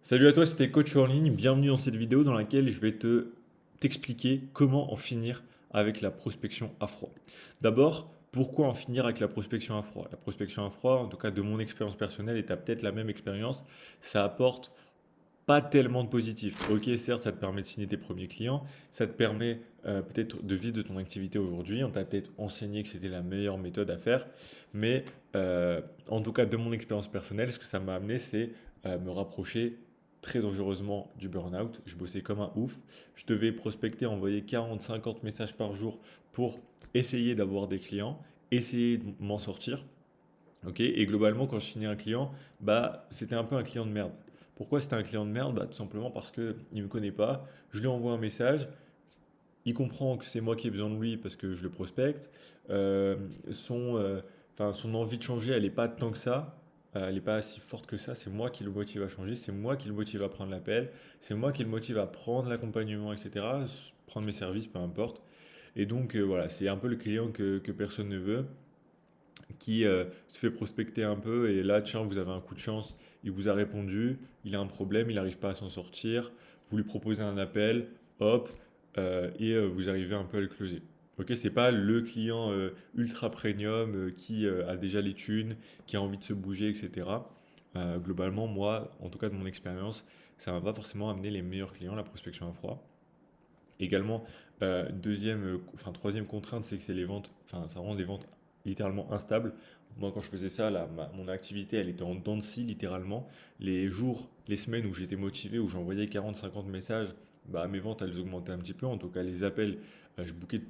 Salut à toi, c'était Coach en ligne. Bienvenue dans cette vidéo dans laquelle je vais t'expliquer comment en finir avec la prospection à froid. D'abord, pourquoi en finir avec la prospection à froid? La prospection à froid, en tout cas de mon expérience personnelle, et tu as peut-être la même expérience, ça apporte pas tellement de positif. Ok, certes, ça te permet de signer tes premiers clients, ça te permet peut-être de vivre de ton activité aujourd'hui. On t'a peut-être enseigné que c'était la meilleure méthode à faire, mais en tout cas, de mon expérience personnelle, ce que ça m'a amené, c'est me rapprocher très dangereusement du burn-out. Je bossais comme un ouf. Je devais prospecter, envoyer 40-50 messages par jour pour essayer d'avoir des clients, essayer de m'en sortir. Ok, et globalement, quand je signais un client, bah, c'était un peu un client de merde. Pourquoi c'était un client de merde? Bah, tout simplement parce qu'il ne me connaît pas. Je lui envoie un message, il comprend que c'est moi qui ai besoin de lui parce que je le prospecte. Euh, son, euh, son envie de changer, elle n'est pas tant que ça. Elle n'est pas si forte que ça. C'est moi qui le motive à changer. C'est moi qui le motive à prendre l'appel. C'est moi qui le motive à prendre l'accompagnement, etc. Prendre mes services, peu importe. Et donc, voilà, c'est un peu le client que personne ne veut qui se fait prospecter un peu et là, tiens, vous avez un coup de chance, il vous a répondu, il a un problème, il n'arrive pas à s'en sortir, vous lui proposez un appel, hop, vous arrivez un peu à le closer. Ok, c'est pas le client ultra premium qui a déjà les thunes, qui a envie de se bouger, etc. Globalement, moi, en tout cas de mon expérience, ça m'a pas forcément amené les meilleurs clients, la prospection à froid. Également, troisième contrainte, c'est que c'est les ventes, enfin, ça rend les ventes littéralement instables. Moi, quand je faisais ça, mon activité, elle était en dents de scie, littéralement. Les jours, les semaines où j'étais motivé, où j'envoyais 40-50 messages, bah, mes ventes, elles augmentaient un petit peu. En tout cas, les appels, je bookais,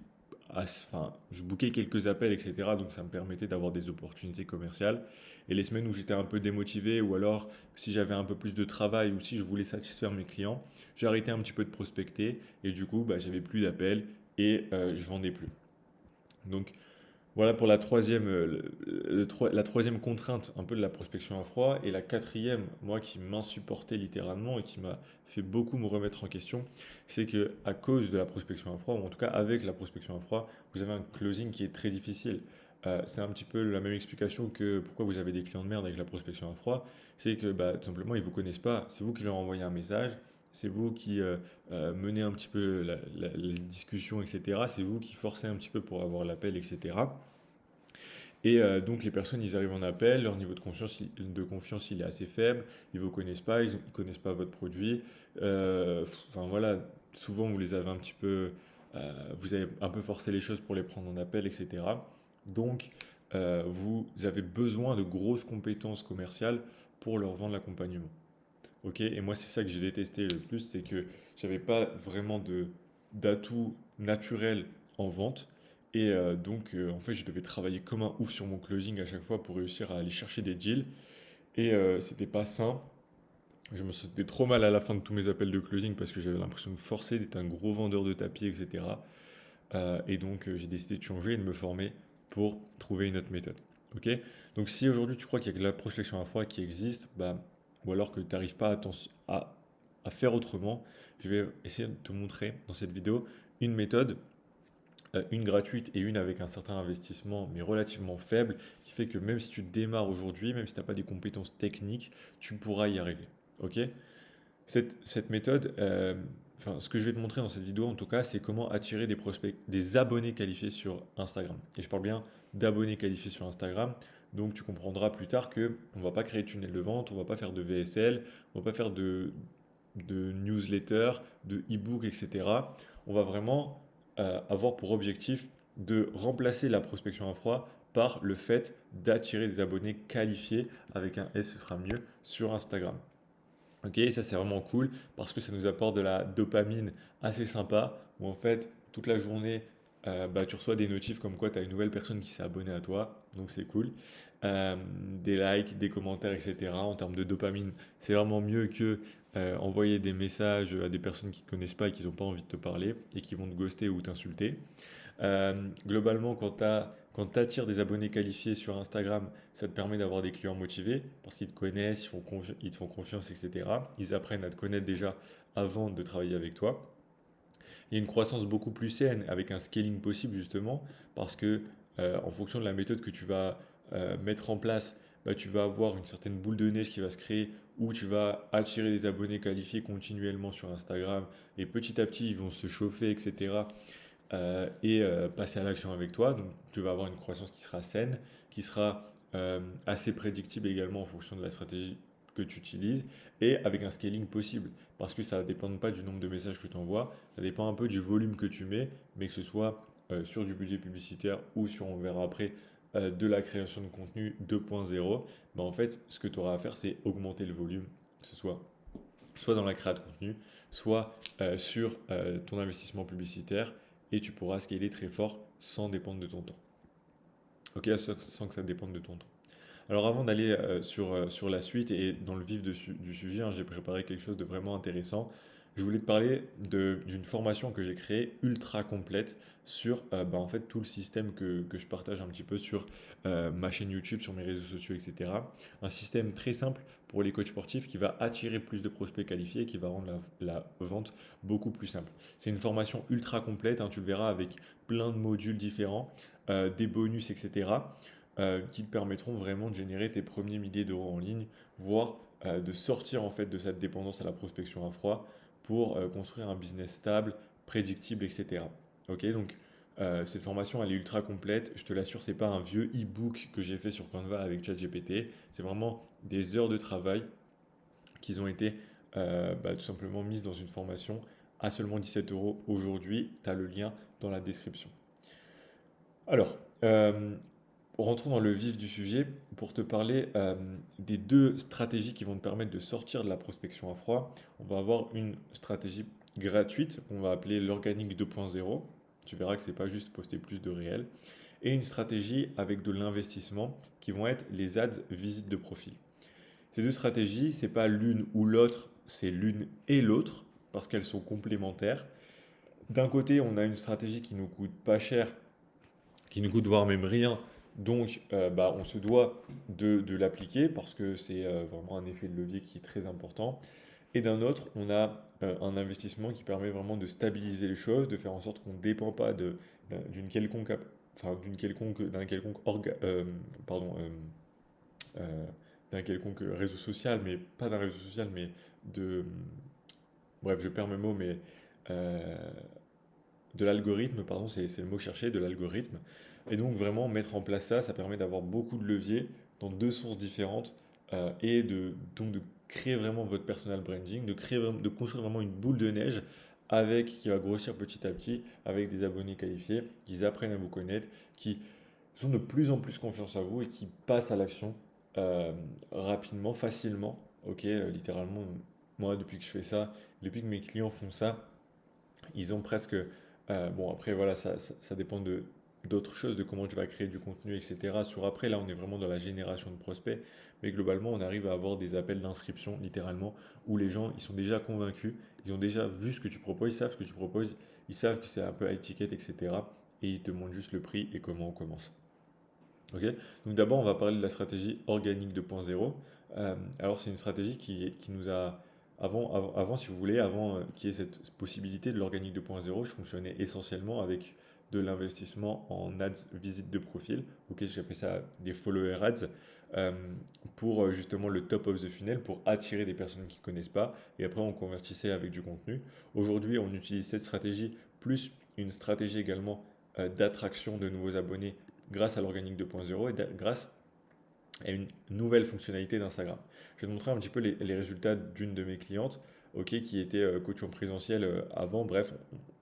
je bookais quelques appels, etc. Donc, ça me permettait d'avoir des opportunités commerciales. Et les semaines où j'étais un peu démotivé, ou alors si j'avais un peu plus de travail, ou si je voulais satisfaire mes clients, j'ai arrêté un petit peu de prospecter et du coup, bah, j'avais plus d'appels et je vendais plus. Donc voilà pour la troisième, la troisième contrainte un peu de la prospection à froid. Et la quatrième, moi qui m'insupportait littéralement et qui m'a fait beaucoup me remettre en question, c'est que à cause de la prospection à froid, ou en tout cas avec la prospection à froid, vous avez un closing qui est très difficile. C'est un petit peu la même explication que pourquoi vous avez des clients de merde avec la prospection à froid. C'est que bah, tout simplement, ils ne vous connaissent pas. C'est vous qui leur envoyez un message. C'est vous qui menez un petit peu la discussion, etc. C'est vous qui forcez un petit peu pour avoir l'appel, etc. Et donc les personnes, ils arrivent en appel, leur niveau de confiance, il est assez faible, ils ne vous connaissent pas, ils ne connaissent pas votre produit. Enfin voilà, souvent vous les avez un petit peu, vous avez un peu forcé les choses pour les prendre en appel, etc. Donc vous avez besoin de grosses compétences commerciales pour leur vendre l'accompagnement. Ok, et moi c'est ça que j'ai détesté le plus, c'est que j'avais pas vraiment d'atout naturel en vente. Et en fait, je devais travailler comme un ouf sur mon closing à chaque fois pour réussir à aller chercher des deals. Et c'était pas sain. Je me sentais trop mal à la fin de tous mes appels de closing parce que j'avais l'impression de forcer, d'être un gros vendeur de tapis, etc. J'ai décidé de changer et de me former pour trouver une autre méthode. Ok. Donc si aujourd'hui tu crois qu'il y a que la prospection à froid qui existe, bah, ou alors que tu n'arrives pas à faire autrement, je vais essayer de te montrer dans cette vidéo une méthode, une gratuite et une avec un certain investissement, mais relativement faible, qui fait que même si tu démarres aujourd'hui, même si tu n'as pas des compétences techniques, tu pourras y arriver. Ok. Cette méthode, ce que je vais te montrer dans cette vidéo en tout cas, c'est comment attirer des prospects, des abonnés qualifiés sur Instagram. Et je parle bien d'abonnés qualifiés sur Instagram. Donc tu comprendras plus tard que on va pas créer de tunnel de vente, on va pas faire de VSL, on va pas faire de newsletter, de e-book, etc. On va vraiment avoir pour objectif de remplacer la prospection à froid par le fait d'attirer des abonnés qualifiés avec un S, ce sera mieux, sur Instagram. Ok, ça c'est vraiment cool parce que ça nous apporte de la dopamine assez sympa où en fait toute la journée bah, tu reçois des notifs comme quoi tu as une nouvelle personne qui s'est abonnée à toi, donc c'est cool. Des likes, des commentaires, etc. En termes de dopamine, c'est vraiment mieux que envoyer des messages à des personnes qui ne te connaissent pas et qui n'ont pas envie de te parler et qui vont te ghoster ou t'insulter. Globalement, quand tu attires des abonnés qualifiés sur Instagram, ça te permet d'avoir des clients motivés parce qu'ils te connaissent, ils te font confiance, etc. Ils apprennent à te connaître déjà avant de travailler avec toi. Il y a une croissance beaucoup plus saine avec un scaling possible justement parce que en fonction de la méthode que tu vas mettre en place, bah, tu vas avoir une certaine boule de neige qui va se créer où tu vas attirer des abonnés qualifiés continuellement sur Instagram et petit à petit ils vont se chauffer, etc. Passer à l'action avec toi. Donc tu vas avoir une croissance qui sera saine, qui sera assez prédictible également en fonction de la stratégie que tu utilises et avec un scaling possible. Parce que ça ne dépend pas du nombre de messages que tu envoies, ça dépend un peu du volume que tu mets, mais que ce soit sur du budget publicitaire ou sur, on verra après, de la création de contenu 2.0, bah en fait, ce que tu auras à faire, c'est augmenter le volume, que ce soit dans la création de contenu, soit sur ton investissement publicitaire, et tu pourras scaler très fort sans dépendre de ton temps. Ok, sans que ça dépende de ton temps. Alors avant d'aller sur la suite et dans le vif du sujet, hein, j'ai préparé quelque chose de vraiment intéressant. Je voulais te parler d'une formation que j'ai créée ultra complète sur bah, en fait, tout le système que je partage un petit peu sur ma chaîne YouTube, sur mes réseaux sociaux, etc. Un système très simple pour les coachs sportifs qui va attirer plus de prospects qualifiés et qui va rendre la vente beaucoup plus simple. C'est une formation ultra complète, hein, tu le verras avec plein de modules différents, des bonus, etc. Qui te permettront vraiment de générer tes premiers milliers d'euros en ligne, voire de sortir en fait de cette dépendance à la prospection à froid pour construire un business stable, prédictible, etc. Ok, donc cette formation elle est ultra complète. Je te l'assure, c'est pas un vieux e-book que j'ai fait sur Canva avec ChatGPT. C'est vraiment des heures de travail qui ont été bah, tout simplement mises dans une formation à seulement 17 euros aujourd'hui. Tu as le lien dans la description. Alors, rentrons dans le vif du sujet pour te parler des deux stratégies qui vont te permettre de sortir de la prospection à froid. On va avoir une stratégie gratuite qu'on va appeler l'organique 2.0. Tu verras que ce n'est pas juste poster plus de réel. Et une stratégie avec de l'investissement qui vont être les ads visites de profil. Ces deux stratégies, c'est pas l'une ou l'autre, c'est l'une et l'autre parce qu'elles sont complémentaires. D'un côté, on a une stratégie qui nous coûte pas cher, qui nous coûte voire même rien. Donc, bah, on se doit de l'appliquer parce que c'est vraiment un effet de levier qui est très important. Et d'un autre, on a un investissement qui permet vraiment de stabiliser les choses, de faire en sorte qu'on ne dépend pas d'une quelconque, pardon, d'un quelconque réseau social, mais pas d'un réseau social, mais de, bref, je perds mes mots, mais euh, de l'algorithme, pardon, c'est le mot cherché, de l'algorithme. Et donc vraiment mettre en place ça, ça permet d'avoir beaucoup de leviers dans deux sources différentes donc de créer vraiment votre personal branding, de construire vraiment une boule de neige qui va grossir petit à petit avec des abonnés qualifiés, qui apprennent à vous connaître, qui ont de plus en plus confiance en vous et qui passent à l'action rapidement, facilement. Ok, littéralement, moi depuis que je fais ça, depuis que mes clients font ça, ils ont presque. Bon, après, voilà, ça dépend d'autres choses, de comment tu vas créer du contenu, etc. Sur après, là, on est vraiment dans la génération de prospects. Mais globalement, on arrive à avoir des appels d'inscription, littéralement, où les gens, ils sont déjà convaincus, ils ont déjà vu ce que tu proposes, ils savent ce que tu proposes, ils savent que c'est un peu high ticket, etc. Et ils te montrent juste le prix et comment on commence. Ok. Donc d'abord, on va parler de la stratégie organique 2.0. Alors c'est une stratégie qui nous a, si vous voulez, avant qu'il y ait cette possibilité de l'organique 2.0, je fonctionnais essentiellement avec de l'investissement en ads visite de profil. Ok, j'appelle ça des follower ads euh, pour justement le top of the funnel, pour attirer des personnes qui ne connaissent pas. Et après, on convertissait avec du contenu. Aujourd'hui, on utilise cette stratégie plus une stratégie également d'attraction de nouveaux abonnés grâce à l'organique 2.0 et grâce à une nouvelle fonctionnalité d'Instagram. Je vais te montrer un petit peu les résultats d'une de mes clientes, ok, qui était coach en présentiel avant. Bref,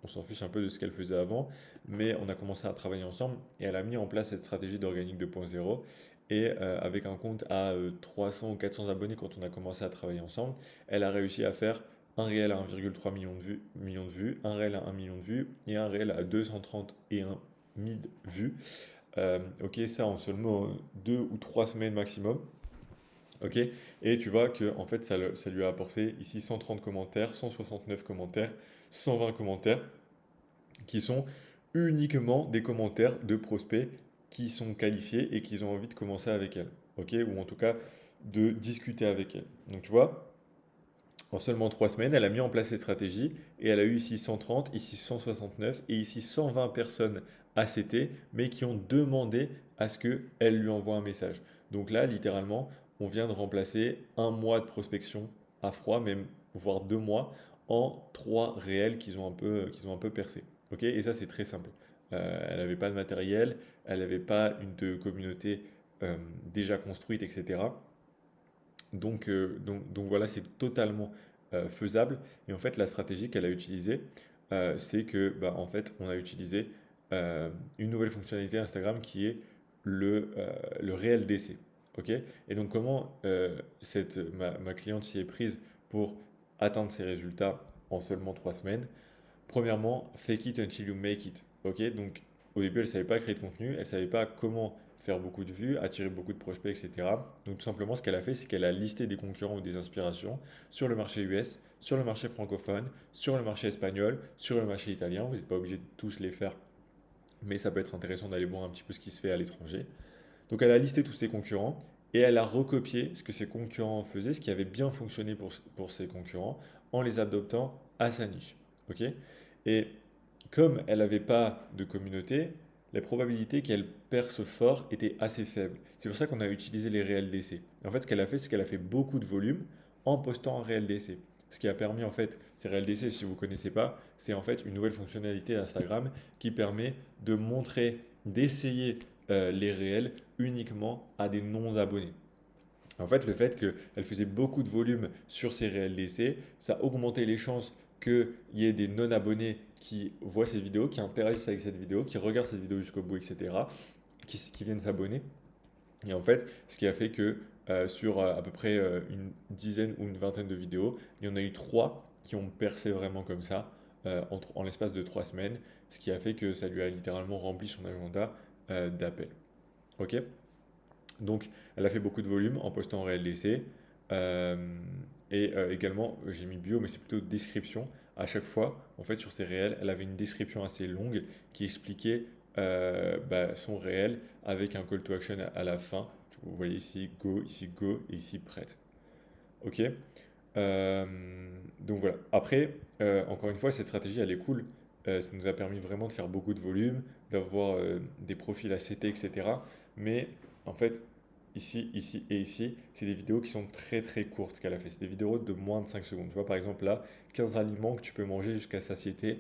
on s'en fiche un peu de ce qu'elle faisait avant, mais on a commencé à travailler ensemble et elle a mis en place cette stratégie d'organique 2.0. Et avec un compte à 300 ou 400 abonnés quand on a commencé à travailler ensemble, elle a réussi à faire un réel à 1,3 million de vues, un réel à 1 million de vues et un réel à 231 000 vues. Ok, ça en seulement 2 ou 3 semaines maximum. Ok, et tu vois que en fait ça lui a apporté ici 130 commentaires, 169 commentaires, 120 commentaires qui sont uniquement des commentaires de prospects qui sont qualifiés et qui ont envie de commencer avec elle. Ok, ou en tout cas de discuter avec elle. Donc tu vois, en seulement 3 semaines, elle a mis en place cette stratégie et elle a eu ici 130, ici 169 et ici 120 personnes ACT, mais qui ont demandé à ce qu'elle lui envoie un message. Donc là, littéralement, on vient de remplacer un mois de prospection à froid, même voire 2 mois, en 3 réels qu'ils ont un peu percé. Ok. Et ça, c'est très simple. Elle n'avait pas de matériel, elle n'avait pas une de communauté euh, déjà construite, etc. Donc voilà, c'est totalement faisable. Et en fait, la stratégie qu'elle a utilisée, c'est que, bah, en fait, on a utilisé une nouvelle fonctionnalité Instagram qui est le réel d'essai. Ok. Et donc, comment ma cliente s'y est prise pour atteindre ses résultats en seulement 3 semaines? Premièrement, fake it until you make it. Ok, donc au début, elle ne savait pas créer de contenu, elle ne savait pas comment faire beaucoup de vues, attirer beaucoup de prospects, etc. Donc tout simplement, ce qu'elle a fait, c'est qu'elle a listé des concurrents ou des inspirations sur le marché US, sur le marché francophone, sur le marché espagnol, sur le marché italien. Vous n'êtes pas obligé de tous les faire, mais ça peut être intéressant d'aller voir un petit peu ce qui se fait à l'étranger. Donc elle a listé tous ses concurrents et elle a recopié ce que ses concurrents faisaient, ce qui avait bien fonctionné pour ses concurrents, en les adoptant à sa niche. Ok. Et comme elle n'avait pas de communauté, la probabilité qu'elle perce fort était assez faible. C'est pour ça qu'on a utilisé les réels d'essai. En fait, ce qu'elle a fait, c'est qu'elle a fait beaucoup de volume en postant un réel d'essai. Ce qui a permis, en fait, ces réels d'essai, si vous ne connaissez pas, c'est en fait une nouvelle fonctionnalité d'Instagram qui permet de montrer, d'essayer les réels uniquement à des non-abonnés. En fait, le fait qu'elle faisait beaucoup de volume sur ses réels d'essai, ça augmentait les chances qu'il y ait des non-abonnés qui voient cette vidéo, qui interagissent avec cette vidéo, qui regardent cette vidéo jusqu'au bout, etc., qui viennent s'abonner. Et en fait, ce qui a fait que sur à peu près une dizaine ou une vingtaine de vidéos, il y en a eu 3 qui ont percé vraiment comme ça en l'espace de 3 semaines, ce qui a fait que ça lui a littéralement rempli son agenda d'appels. Ok. Donc, elle a fait beaucoup de volume en postant en réel d'essai. Euh, et également, j'ai mis bio, mais c'est plutôt description. À chaque fois, en fait, sur ses réels, elle avait une description assez longue qui expliquait bah, son réel avec un call to action à la fin. Vous voyez ici go et ici prête. Ok. Euh, donc voilà. Après, encore une fois, cette stratégie, elle est cool. Ça nous a permis vraiment de faire beaucoup de volume, d'avoir des profils à CT, etc. Mais en fait, ici et ici, c'est des vidéos qui sont très très courtes qu'elle a fait. C'est des vidéos de moins de 5 secondes. Tu vois, par exemple là, 15 aliments que tu peux manger jusqu'à satiété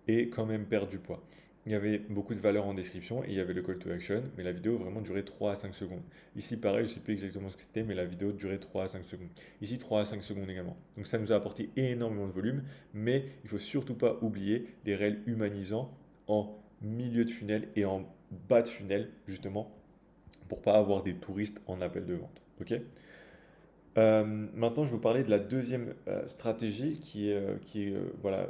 et quand même perdre du poids. Il y avait beaucoup de valeur en description et il y avait le call to action, mais la vidéo vraiment durait 3 à 5 secondes. Ici, pareil, je ne sais plus exactement ce que c'était, mais la vidéo durait 3 à 5 secondes. Ici, 3 à 5 secondes également. Donc ça nous a apporté énormément de volume, mais il ne faut surtout pas oublier les réels humanisants en milieu de funnel et en bas de funnel, justement, pour pas avoir des touristes en appel de vente. Ok. Maintenant, je vais vous parler de la deuxième stratégie qui est voilà,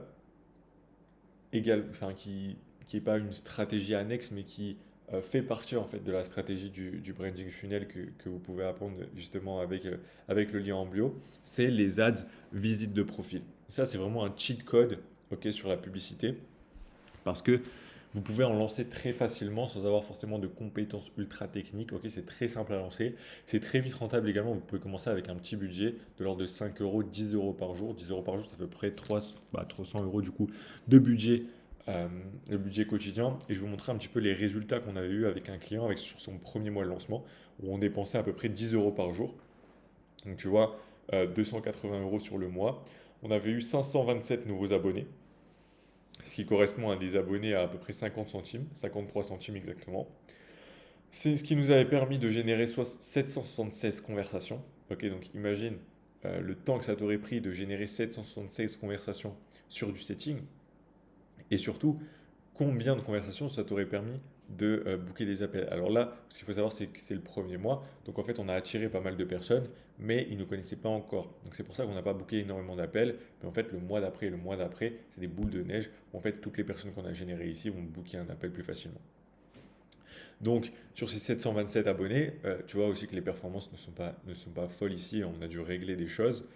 enfin, qui est pas une stratégie annexe, mais qui fait partie en fait de la stratégie du branding funnel que vous pouvez apprendre justement avec le lien en bio, c'est les ads visites de profil. Ça, c'est vraiment un cheat code, ok, sur la publicité, parce que vous pouvez en lancer très facilement sans avoir forcément de compétences ultra techniques. Ok, c'est très simple à lancer. C'est très vite rentable également. Vous pouvez commencer avec un petit budget de l'ordre de 5 euros, 10 euros par jour. 10 euros par jour, ça fait à peu près 300 euros du coup de budget, le budget quotidien. Et je vais vous montrer un petit peu les résultats qu'on avait eu avec un client sur son premier mois de lancement où on dépensait à peu près 10 euros par jour. Donc tu vois, 280 euros sur le mois. On avait eu 527 nouveaux abonnés, ce qui correspond à des abonnés à peu près 50 centimes, 53 centimes exactement. C'est ce qui nous avait permis de générer 776 conversations. Ok, donc imagine le temps que ça t'aurait pris de générer 776 conversations sur du setting. Et surtout, combien de conversations ça t'aurait permis de booker des appels. Alors là, ce qu'il faut savoir, c'est que c'est le premier mois. Donc en fait, on a attiré pas mal de personnes, mais ils ne nous connaissaient pas encore. Donc c'est pour ça qu'on n'a pas booké énormément d'appels. Mais en fait, le mois d'après et le mois d'après, c'est des boules de neige. En fait, toutes les personnes qu'on a générées ici vont booker un appel plus facilement. Donc, sur ces 727 abonnés, tu vois aussi que les performances ne sont pas folles ici. On a dû régler des choses.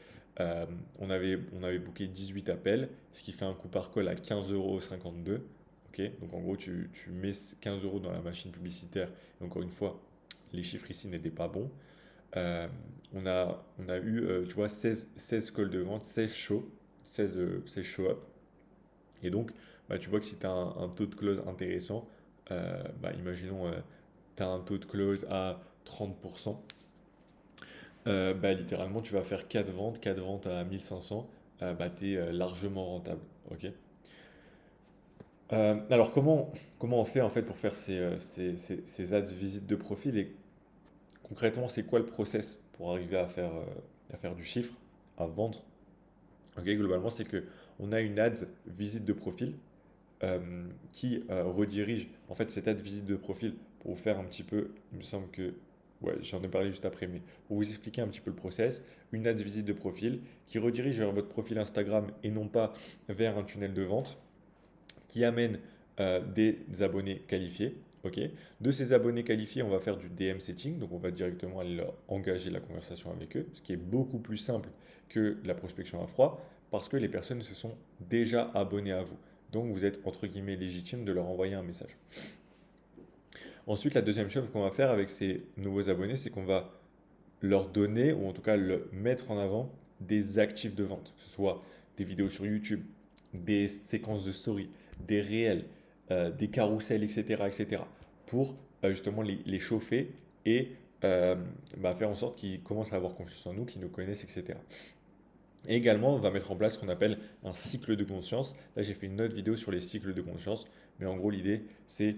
On avait booké 18 appels, ce qui fait un coût par call à 15,52 €. Ok. Donc, en gros, tu mets 15 euros dans la machine publicitaire. Et encore une fois, les chiffres ici n'étaient pas bons. Euh, on a eu, tu vois, 16 calls de vente, 16 shows, 16 show-up. Et donc, bah, tu vois que si tu as un taux de close intéressant, bah, imaginons, tu as un taux de close à 30%, littéralement, tu vas faire 4 ventes à 1500, tu es largement rentable. Ok. Alors, comment on fait en fait pour faire ces ads visites de profil et concrètement, c'est quoi le process pour arriver à faire du chiffre, à vendre? Ok, globalement, c'est que on a une ads visite de profil qui redirige en fait cette ad visite de profil pour vous faire un petit peu, il me semble que, ouais, j'en ai parlé juste après, mais pour vous expliquer un petit peu le process, une ad visite de profil qui redirige vers votre profil Instagram et non pas vers un tunnel de vente qui amène des abonnés qualifiés. Ok. De ces abonnés qualifiés, on va faire du DM setting, donc on va directement aller leur engager la conversation avec eux, ce qui est beaucoup plus simple que la prospection à froid, parce que les personnes se sont déjà abonnées à vous. Donc vous êtes entre guillemets légitime de leur envoyer un message. Ensuite, la deuxième chose qu'on va faire avec ces nouveaux abonnés, c'est qu'on va leur donner, ou en tout cas le mettre en avant, des actifs de vente, que ce soit des vidéos sur YouTube, des séquences de story, des réels, des carousels, etc., etc., pour justement les chauffer et faire en sorte qu'ils commencent à avoir confiance en nous, qu'ils nous connaissent, etc. Et également, on va mettre en place ce qu'on appelle un cycle de conscience. Là, j'ai fait une autre vidéo sur les cycles de conscience, mais en gros, l'idée, c'est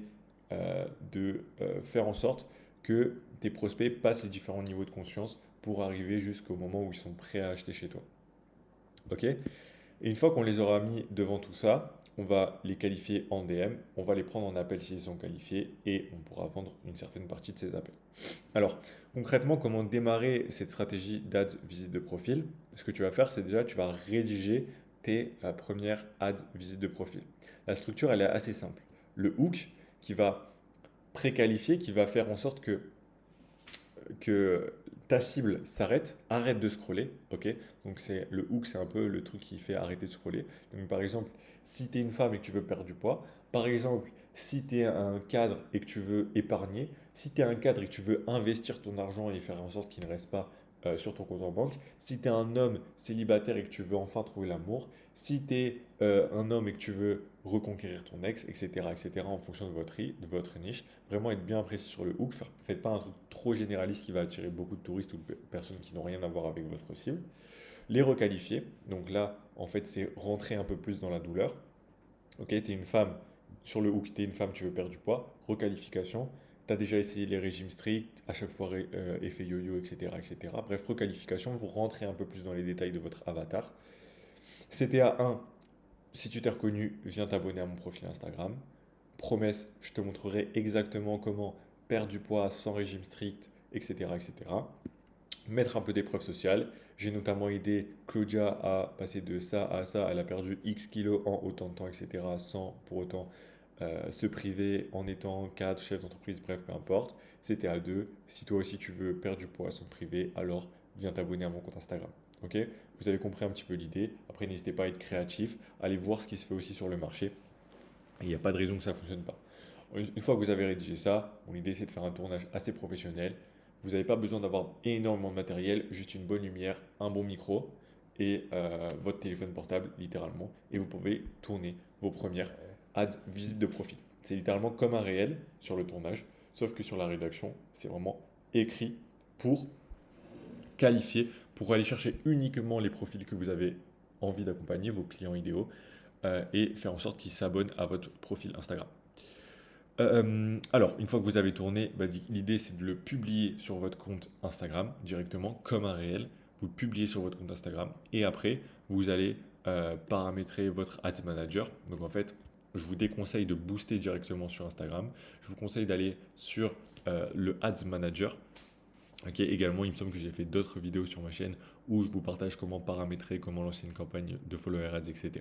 de faire en sorte que tes prospects passent les différents niveaux de conscience pour arriver jusqu'au moment où ils sont prêts à acheter chez toi. Ok. Et une fois qu'on les aura mis devant tout ça, on va les qualifier en DM, on va les prendre en appel s'ils sont qualifiés et on pourra vendre une certaine partie de ces appels. Alors, concrètement, comment démarrer cette stratégie d'ads visite de profil? Ce que tu vas faire, c'est déjà, tu vas rédiger tes premières ads visite de profil. La structure, elle est assez simple. Le hook qui va préqualifier, qui va faire en sorte que ta cible s'arrête, arrête de scroller, ok? Donc c'est le hook, c'est un peu le truc qui fait arrêter de scroller. Donc par exemple, si tu es une femme et que tu veux perdre du poids, par exemple, si tu es un cadre et que tu veux épargner, si tu es un cadre et que tu veux investir ton argent et faire en sorte qu'il ne reste pas sur ton compte en banque, si tu es un homme célibataire et que tu veux enfin trouver l'amour, si tu es un homme et que tu veux reconquérir ton ex, etc., etc., en fonction de votre niche, vraiment être bien précis sur le hook. Faites pas un truc trop généraliste qui va attirer beaucoup de touristes ou de personnes qui n'ont rien à voir avec votre cible. Les requalifier. Donc là, en fait, c'est rentrer un peu plus dans la douleur. Ok, tu es une femme, sur le hook, tu es une femme, tu veux perdre du poids. Requalification. Tu as déjà essayé les régimes stricts, à chaque fois effet yo-yo, etc., etc. Bref, requalification, vous rentrez un peu plus dans les détails de votre avatar. CTA 1, si tu t'es reconnu, viens t'abonner à mon profil Instagram. Promesse, je te montrerai exactement comment perdre du poids sans régime strict, etc., etc. Mettre un peu d'épreuve sociale. J'ai notamment aidé Claudia à passer de ça à ça. Elle a perdu X kilos en autant de temps, etc. sans pour autant se priver en étant cadre, chef d'entreprise, bref, peu importe. C'était à deux. Si toi aussi tu veux perdre du poids sans te priver, alors viens t'abonner à mon compte Instagram. Ok. Vous avez compris un petit peu l'idée. Après, n'hésitez pas à être créatif. Allez voir ce qui se fait aussi sur le marché. Et il n'y a pas de raison que ça ne fonctionne pas. Une fois que vous avez rédigé ça, mon idée c'est de faire un tournage assez professionnel. Vous n'avez pas besoin d'avoir énormément de matériel, juste une bonne lumière, un bon micro et votre téléphone portable littéralement. Et vous pouvez tourner vos premières ads visite de profil. C'est littéralement comme un réel sur le tournage, sauf que sur la rédaction, c'est vraiment écrit pour qualifier, pour aller chercher uniquement les profils que vous avez envie d'accompagner, vos clients idéaux, et faire en sorte qu'ils s'abonnent à votre profil Instagram. Alors, une fois que vous avez tourné, l'idée c'est de le publier sur votre compte Instagram directement comme un réel. Vous le publiez sur votre compte Instagram et après vous allez paramétrer votre Ads Manager. Donc en fait, je vous déconseille de booster directement sur Instagram. Je vous conseille d'aller sur le Ads Manager. Ok, également, il me semble que j'ai fait d'autres vidéos sur ma chaîne où je vous partage comment paramétrer, comment lancer une campagne de follower ads, etc.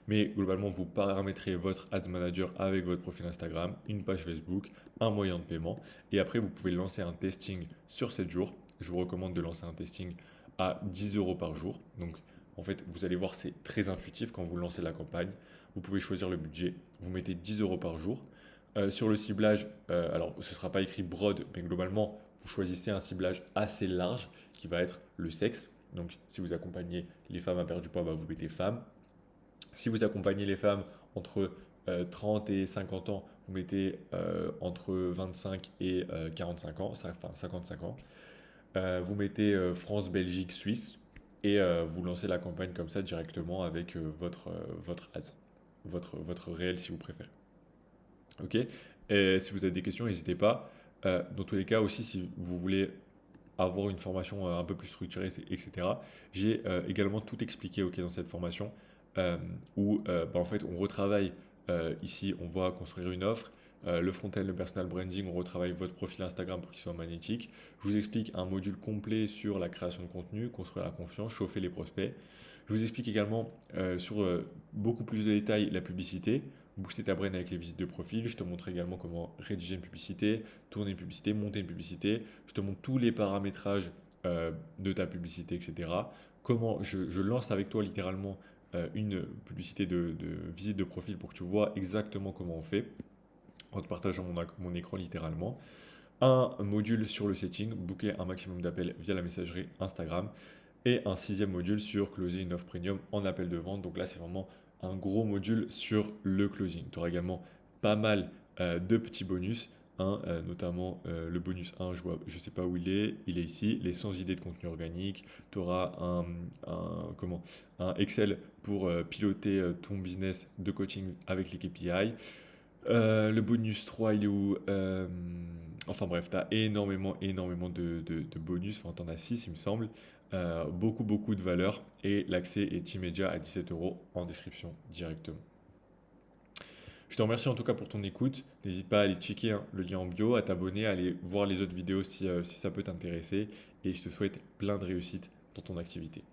Mais globalement, vous paramétrez votre ads manager avec votre profil Instagram, une page Facebook, un moyen de paiement. Et après, vous pouvez lancer un testing sur 7 jours. Je vous recommande de lancer un testing à 10 euros par jour. Donc, en fait, vous allez voir, c'est très intuitif quand vous lancez la campagne. Vous pouvez choisir le budget. Vous mettez 10 euros par jour. Sur le ciblage, alors ce ne sera pas écrit broad, mais globalement, vous choisissez un ciblage assez large qui va être le sexe. Donc, si vous accompagnez les femmes à perdre du poids, vous mettez femmes. Si vous accompagnez les femmes entre 30 et 50 ans, vous mettez entre 25 et 45 ans, enfin 55 ans. Vous mettez France, Belgique, Suisse et vous lancez la campagne comme ça directement avec votre AS, votre réel si vous préférez. Ok? Et si vous avez des questions, n'hésitez pas. Dans tous les cas aussi, si vous voulez avoir une formation un peu plus structurée, etc., j'ai également tout expliqué ok, dans cette formation où bah, en fait on retravaille ici, on va construire une offre. Le front-end, le personal branding, on retravaille votre profil Instagram pour qu'il soit magnétique. Je vous explique un module complet sur la création de contenu, construire la confiance, chauffer les prospects. Je vous explique également sur beaucoup plus de détails la publicité, booster ta brain avec les visites de profil. Je te montre également comment rédiger une publicité, tourner une publicité, monter une publicité. Je te montre tous les paramétrages de ta publicité, etc. Comment je lance avec toi littéralement une publicité de visite de profil pour que tu vois exactement comment on fait en te partageant mon écran littéralement. Un module sur le setting, booker un maximum d'appels via la messagerie Instagram. Et un sixième module sur closer une offre premium en appel de vente. Donc là, c'est vraiment un gros module sur le closing. Tu auras également pas mal de petits bonus, hein, notamment le bonus 1, je ne sais pas où il est ici, les 100 idées de contenu organique. Tu auras un Excel pour piloter ton business de coaching avec les KPI. Le bonus 3, il est où? Enfin bref, tu as énormément de bonus. Enfin, tu en as 6, il me semble. Beaucoup de valeur. Et l'accès est immédiat à 17 euros en description directement. Je te remercie en tout cas pour ton écoute. N'hésite pas à aller checker hein, le lien en bio, à t'abonner, à aller voir les autres vidéos si ça peut t'intéresser. Et je te souhaite plein de réussite dans ton activité.